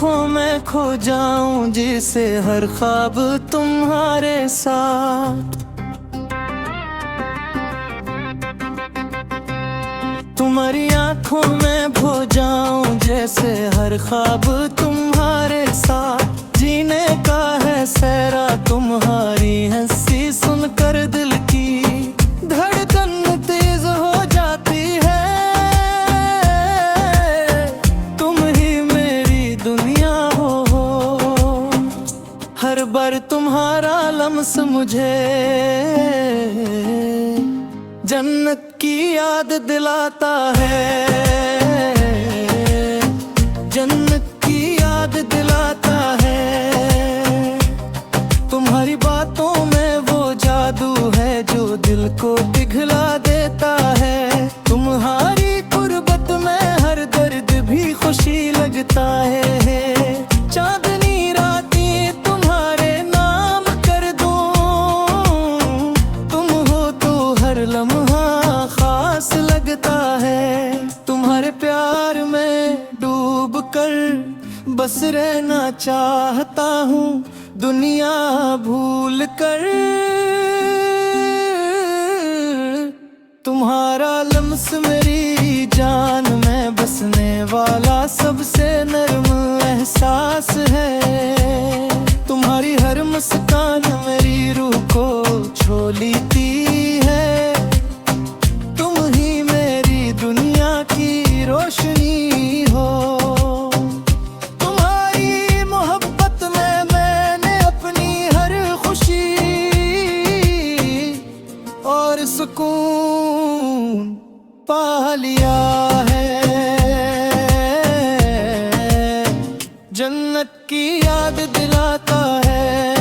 आँखों में खो जाऊं जिसे हर ख्वाब तुम्हारे साथ। तुम्हारी आँखों में खो जाऊं जैसे हर ख्वाब तुम्हारे साथ। जीने का है सहरा तुम्हारी हंसी सुनकर दिल की धड़कन तेज हो जाती है। तुम ही मेरी दुनिया हो, हर बार तुम्हारा लम्स मुझे जन्नत की याद दिलाता है। जन्नत की याद दिलाता है। तुम्हारी बातों में वो जादू है जो दिल को पिघला देता है। तुम्हारी कुर्बत में हर दर्द भी खुशी लगता है। चांदनी रातें तुम्हारे नाम कर दूं, तुम हो तो हर लम्हा खास लगता है। तुम्हारे प्यार में डूब कर बस रहना चाहता हूँ, दुनिया भूल कर। तुम्हारा लम्स मेरी जान में बसने वाला सबसे नर्म एहसास है। तुम्हारी हर मुस्कान मेरी रूह को छू लेती है। तुम ही मेरी दुनिया की रोशनी हो। तुम्हारी मोहब्बत में मैंने अपनी हर खुशी और सुकून पा लिया है। जन्नत की याद दिलाता है।